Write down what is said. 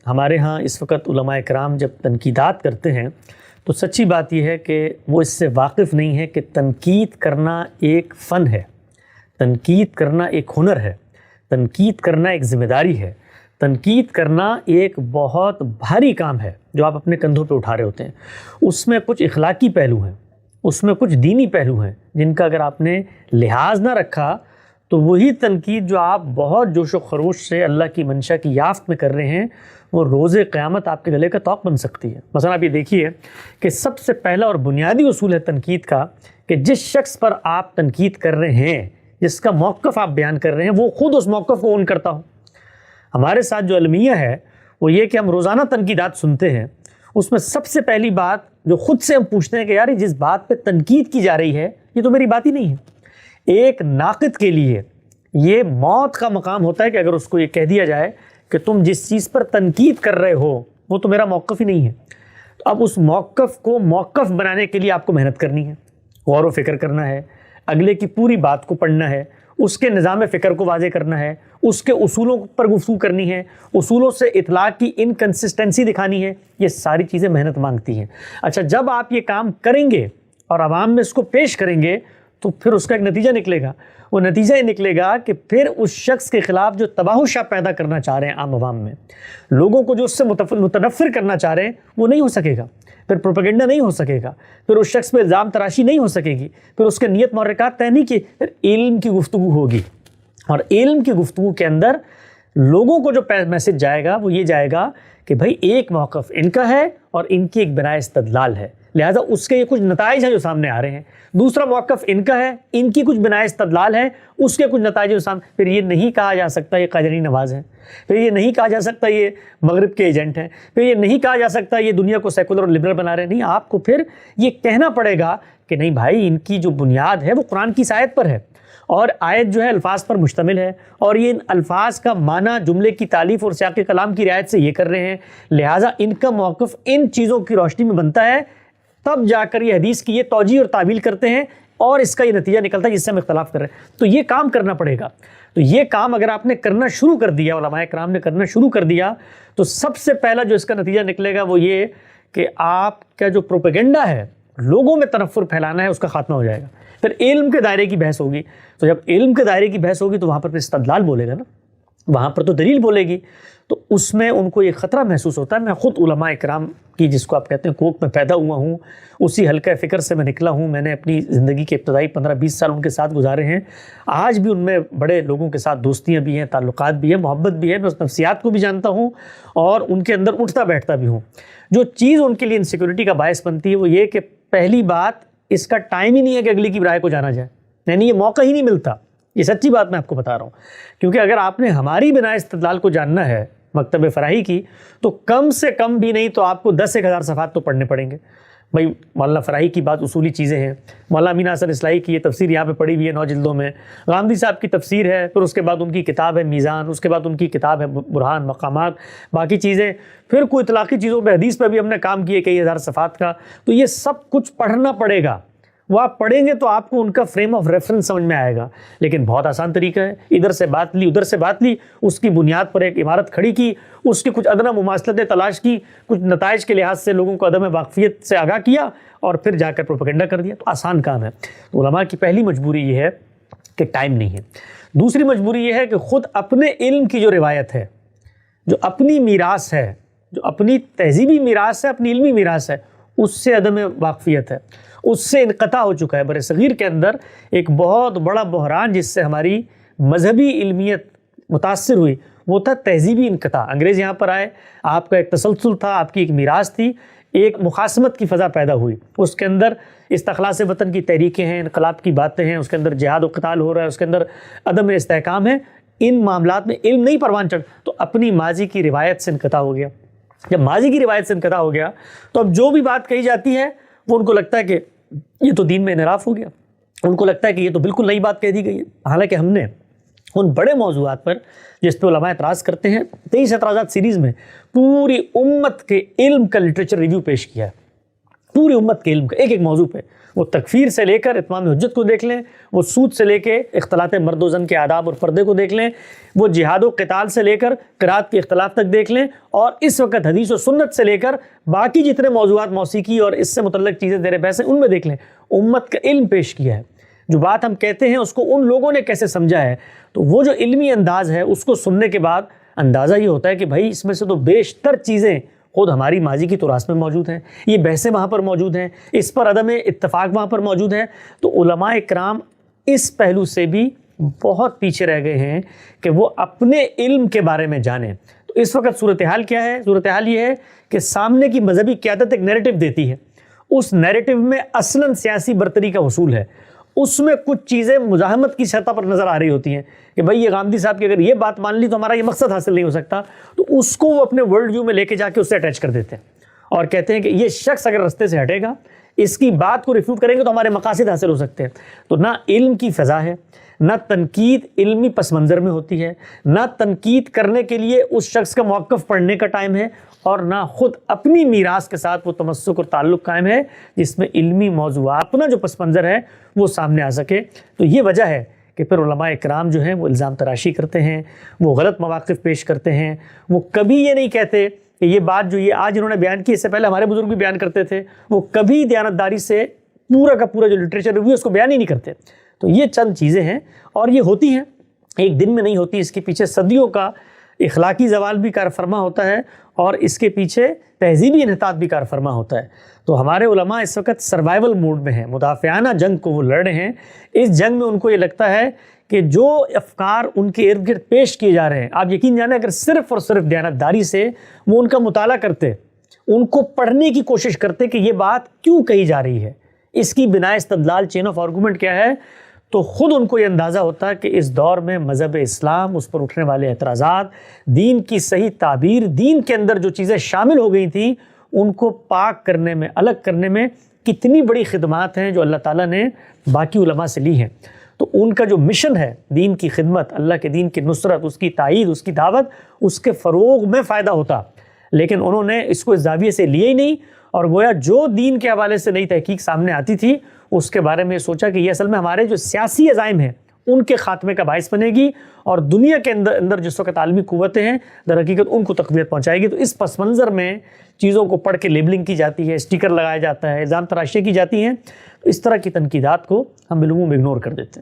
ہمارے ہاں اس وقت علماء کرام جب تنقیدات کرتے ہیں تو سچی بات یہ ہے کہ وہ اس سے واقف نہیں ہے کہ تنقید کرنا ایک فن ہے، تنقید کرنا ایک ہنر ہے، تنقید کرنا ایک ذمہ داری ہے، تنقید کرنا ایک بہت بھاری کام ہے جو آپ اپنے کندھوں پہ اٹھا رہے ہوتے ہیں۔ اس میں کچھ اخلاقی پہلو ہیں، اس میں کچھ دینی پہلو ہیں جن کا اگر آپ نے لحاظ نہ رکھا تو وہی تنقید جو آپ بہت جوش و خروش سے اللہ کی منشا کی یافت میں کر رہے ہیں وہ روز قیامت آپ کے گلے کا طوق بن سکتی ہے۔ مثلا آپ یہ دیکھیے کہ سب سے پہلا اور بنیادی اصول ہے تنقید کا کہ جس شخص پر آپ تنقید کر رہے ہیں، جس کا موقف آپ بیان کر رہے ہیں، وہ خود اس موقف کو اون کرتا ہو۔ ہمارے ساتھ جو المیہ ہے وہ یہ کہ ہم روزانہ تنقیدات سنتے ہیں، اس میں سب سے پہلی بات جو خود سے ہم پوچھتے ہیں کہ یار جس بات پہ تنقید کی جا رہی ہے یہ تو میری بات ہی نہیں ہے۔ ایک ناقد کے لیے یہ موت کا مقام ہوتا ہے کہ اگر اس کو یہ کہہ دیا جائے کہ تم جس چیز پر تنقید کر رہے ہو وہ تو میرا موقف ہی نہیں ہے۔ تو اب اس موقف کو موقف بنانے کے لیے آپ کو محنت کرنی ہے، غور و فکر کرنا ہے، اگلے کی پوری بات کو پڑھنا ہے، اس کے نظام فکر کو واضح کرنا ہے، اس کے اصولوں پر گفتگو کرنی ہے، اصولوں سے اطلاق کی انکنسسٹنسی دکھانی ہے۔ یہ ساری چیزیں محنت مانگتی ہیں۔ اچھا، جب آپ یہ کام کریں گے اور عوام میں اس کو پیش کریں گے تو پھر اس کا ایک نتیجہ نکلے گا۔ وہ نتیجہ یہ نکلے گا کہ پھر اس شخص کے خلاف جو تباہشہ پیدا کرنا چاہ رہے ہیں عام عوام میں، لوگوں کو جو اس سے متنفر کرنا چاہ رہے ہیں، وہ نہیں ہو سکے گا، پھر پروپیگنڈا نہیں ہو سکے گا، پھر اس شخص پہ الزام تراشی نہیں ہو سکے گی، پھر اس کے نیت محرکات طے نہیں کیے، پھر علم کی گفتگو ہوگی۔ اور علم کی گفتگو کے اندر لوگوں کو جو میسج جائے گا وہ یہ جائے گا کہ بھائی ایک موقف ان کا ہے اور ان کی ایک بنائے استدلال ہے، لہٰذا اس کے یہ کچھ نتائج ہیں جو سامنے آ رہے ہیں۔ دوسرا موقف ان کا ہے، ان کی کچھ بنائے استدلال ہے، اس کے کچھ نتائج جو سامنے۔ پھر یہ نہیں کہا جا سکتا یہ قادری نواز ہیں، پھر یہ نہیں کہا جا سکتا یہ مغرب کے ایجنٹ ہیں، پھر یہ نہیں کہا جا سکتا یہ دنیا کو سیکولر اور لبرل بنا رہے ہیں۔ نہیں، آپ کو پھر یہ کہنا پڑے گا کہ نہیں بھائی، ان کی جو بنیاد ہے وہ قرآن کی اس آیت پر ہے، اور آیت جو ہے الفاظ پر مشتمل ہے، اور یہ ان الفاظ کا معنی جملے کی تالیف اور سیاق کلام کی رعایت سے یہ کر رہے ہیں، لہٰذا ان کا موقف ان چیزوں کی روشنی میں بنتا ہے، تب جا کر یہ حدیث کی یہ توجیہ اور تعویل کرتے ہیں اور اس کا یہ نتیجہ نکلتا ہے جس سے ہم اختلاف کر رہے ہیں۔ تو یہ کام کرنا پڑے گا۔ تو یہ کام اگر آپ نے کرنا شروع کر دیا، علماء کرام نے کرنا شروع کر دیا، تو سب سے پہلا جو اس کا نتیجہ نکلے گا وہ یہ کہ آپ کا جو پروپیگنڈا ہے، لوگوں میں تنفر پھیلانا ہے، اس کا خاتمہ ہو جائے گا۔ پھر علم کے دائرے کی بحث ہوگی، تو جب علم کے دائرے کی بحث ہوگی تو وہاں پر استدلال بولے گا نا، وہاں پر تو دلیل بولے گی، تو اس میں ان کو یہ خطرہ محسوس ہوتا ہے۔ میں خود علماء کرام کی، جس کو آپ کہتے ہیں کوکھ میں پیدا ہوا ہوں، اسی حلقہ فکر سے میں نکلا ہوں، میں نے اپنی زندگی کے ابتدائی 15-20 سال ان کے ساتھ گزارے ہیں، آج بھی ان میں بڑے لوگوں کے ساتھ دوستیاں بھی ہیں، تعلقات بھی ہیں، محبت بھی ہے، میں اس نفسیات کو بھی جانتا ہوں اور ان کے اندر اٹھتا بیٹھتا بھی ہوں۔ جو چیز ان کے لیے انسیکیورٹی کا باعث بنتی ہے وہ یہ کہ پہلی بات، اس کا ٹائم ہی نہیں ہے کہ اگلی کی رائے کو جانا جائے، یعنی یہ موقع ہی نہیں ملتا۔ یہ سچی بات میں آپ کو بتا رہا ہوں، کیونکہ اگر آپ نے ہماری بنا استدلال کو جاننا ہے مکتب فراہی کی، تو کم سے کم بھی نہیں تو آپ کو 10,000 صفحات تو پڑھنے پڑیں گے۔ بھائی مولانا فراہی کی بات اصولی چیزیں ہیں، مولانا امین حسن اصلاحی کی یہ تفسیر یہاں پہ پڑھی ہوئی ہے 9 جلدوں میں، غامدی صاحب کی تفسیر ہے، پھر اس کے بعد ان کی کتاب ہے میزان، اس کے بعد ان کی کتاب ہے برہان، مقامات، باقی چیزیں، پھر کوئی اطلاقی چیزوں پہ، حدیث پہ بھی ہم نے کام کیے کئی ہزار صفحات کا۔ تو یہ سب کچھ پڑھنا پڑے گا، وہ آپ پڑھیں گے تو آپ کو ان کا فریم آف ریفرنس سمجھ میں آئے گا۔ لیکن بہت آسان طریقہ ہے، ادھر سے بات لی ادھر سے بات لی، اس کی بنیاد پر ایک عمارت کھڑی کی، اس کی کچھ ادنیٰ مماثلتیں تلاش کی، کچھ نتائج کے لحاظ سے لوگوں کو عدم واقفیت سے آگاہ کیا اور پھر جا کر پروپیگنڈا کر دیا۔ تو آسان کام ہے۔ تو علماء کی پہلی مجبوری یہ ہے کہ ٹائم نہیں ہے۔ دوسری مجبوری یہ ہے کہ خود اپنے علم کی جو روایت ہے، جو اپنی میراث ہے، جو اپنی تہذیبی میراث ہے، اپنی علمی میراث ہے، اس سے عدم واقفیت ہے، اس سے انقطاع ہو چکا ہے۔ برِ صغیر کے اندر ایک بہت بڑا بحران جس سے ہماری مذہبی علمیت متاثر ہوئی وہ تھا تہذیبی انقطاع۔ انگریز یہاں پر آئے، آپ کا ایک تسلسل تھا، آپ کی ایک میراث تھی، ایک مخاصمت کی فضا پیدا ہوئی، اس کے اندر استخلاص وطن کی تحریکیں ہیں، انقلاب کی باتیں ہیں، اس کے اندر جہاد و قتال ہو رہا ہے، اس کے اندر عدم استحکام ہے۔ ان معاملات میں علم نہیں پروان چڑھ، تو اپنی ماضی کی روایت سے انقطاع ہو گیا۔ جب ماضی کی روایت سے انقطاع ہو گیا تو اب جو بھی بات کہی جاتی ہے وہ ان کو لگتا ہے کہ یہ تو دین میں انحراف ہو گیا، ان کو لگتا ہے کہ یہ تو بالکل نئی بات کہہ دی گئی ہے۔ حالانکہ ہم نے ان بڑے موضوعات پر جس پہ علماء اعتراض کرتے ہیں، 23 اعتراضات سیریز میں پوری امت کے علم کا لٹریچر ریویو پیش کیا ہے، پوری امت کے علم کا ایک ایک موضوع پہ، وہ تکفیر سے لے کر اتمام حجت کو دیکھ لیں، وہ سود سے لے کے اختلاط مرد و زن کے آداب اور پردے کو دیکھ لیں، وہ جہاد و قتال سے لے کر قرات کے اختلاف تک دیکھ لیں، اور اس وقت حدیث و سنت سے لے کر باقی جتنے موضوعات موسیقی اور اس سے متعلق چیزیں زیر بحث ہیں ان میں دیکھ لیں۔ امت کا علم پیش کیا ہے، جو بات ہم کہتے ہیں اس کو ان لوگوں نے کیسے سمجھا ہے، تو وہ جو علمی انداز ہے اس کو سننے کے بعد اندازہ یہ ہوتا ہے کہ بھائی اس میں سے تو بیشتر چیزیں خود ہماری ماضی کی تراث میں موجود ہیں، یہ بحثیں وہاں پر موجود ہیں، اس پر عدم اتفاق وہاں پر موجود ہے۔ تو علماء کرام اس پہلو سے بھی بہت پیچھے رہ گئے ہیں کہ وہ اپنے علم کے بارے میں جانیں۔ تو اس وقت صورتحال کیا ہے؟ صورتحال یہ ہے کہ سامنے کی مذہبی قیادت ایک نیریٹو دیتی ہے، اس نیریٹو میں اصلاً سیاسی برتری کا حصول ہے، اس میں کچھ چیزیں مزاحمت کی سطح پر نظر آ رہی ہوتی ہیں کہ بھائی یہ غامدی صاحب کی اگر یہ بات مان لی تو ہمارا یہ مقصد حاصل نہیں ہو سکتا، تو اس کو وہ اپنے ورلڈ ویو میں لے کے جا کے اس سے اٹیچ کر دیتے ہیں اور کہتے ہیں کہ یہ شخص اگر رستے سے ہٹے گا، اس کی بات کو ریفیوٹ کریں گے تو ہمارے مقاصد حاصل ہو سکتے ہیں۔ تو نہ علم کی فضا ہے، نہ تنقید علمی پس منظر میں ہوتی ہے، نہ تنقید کرنے کے لیے اس شخص کا موقف پڑھنے کا ٹائم ہے، اور نہ خود اپنی میراث کے ساتھ وہ تمسک اور تعلق قائم ہے جس میں علمی موضوعات اپنا جو پس منظر ہے وہ سامنے آ سکے۔ تو یہ وجہ ہے کہ پھر علماء اکرام جو ہیں وہ الزام تراشی کرتے ہیں، وہ غلط مواقف پیش کرتے ہیں، وہ کبھی یہ نہیں کہتے کہ یہ بات جو یہ آج انہوں نے بیان کی، اس سے پہلے ہمارے بزرگ بھی بیان کرتے تھے، وہ کبھی دیانتداری سے پورا کا پورا جو لٹریچر ریویو اس کو بیان ہی نہیں کرتے۔ تو یہ چند چیزیں ہیں اور یہ ہوتی ہیں، ایک دن میں نہیں ہوتی، اس کے پیچھے صدیوں کا اخلاقی زوال بھی کار فرما ہوتا ہے اور اس کے پیچھے تہذیبی انحطاط بھی کار فرما ہوتا ہے۔ تو ہمارے علماء اس وقت سروائیول موڈ میں ہیں، مدافعانہ جنگ کو وہ لڑ رہے ہیں۔ اس جنگ میں ان کو یہ لگتا ہے کہ جو افکار ان کے ارد گرد پیش کیے جا رہے ہیں، آپ یقین جانیں اگر صرف اور صرف دیانتداری سے وہ ان کا مطالعہ کرتے، ان کو پڑھنے کی کوشش کرتے کہ یہ بات کیوں کہی جا رہی ہے، اس کی بنا استدلال چین آف آرگومنٹ کیا ہے، تو خود ان کو یہ اندازہ ہوتا کہ اس دور میں مذہب اسلام، اس پر اٹھنے والے اعتراضات، دین کی صحیح تعبیر، دین کے اندر جو چیزیں شامل ہو گئی تھیں ان کو پاک کرنے میں، الگ کرنے میں کتنی بڑی خدمات ہیں جو اللہ تعالیٰ نے باقی علماء سے لی ہیں۔ تو ان کا جو مشن ہے دین کی خدمت، اللہ کے دین کی نصرت، اس کی تائید، اس کی دعوت، اس کے فروغ میں فائدہ ہوتا، لیکن انہوں نے اس کو اس زاویے سے لیے ہی نہیں، اور گویا جو دین کے حوالے سے نئی تحقیق سامنے آتی تھی اس کے بارے میں سوچا کہ یہ اصل میں ہمارے جو سیاسی عزائم ہیں ان کے خاتمے کا باعث بنے گی، اور دنیا کے اندر جس وقت عالمی قوتیں ہیں در حقیقت ان کو تقویت پہنچائے گی۔ تو اس پس منظر میں چیزوں کو پڑھ کے لیبلنگ کی جاتی ہے، اسٹیکر لگایا جاتا ہے، الزام تراشی کی جاتی ہیں، تو اس طرح کی تنقیدات کو ہم بالعموم اگنور کر دیتے ہیں۔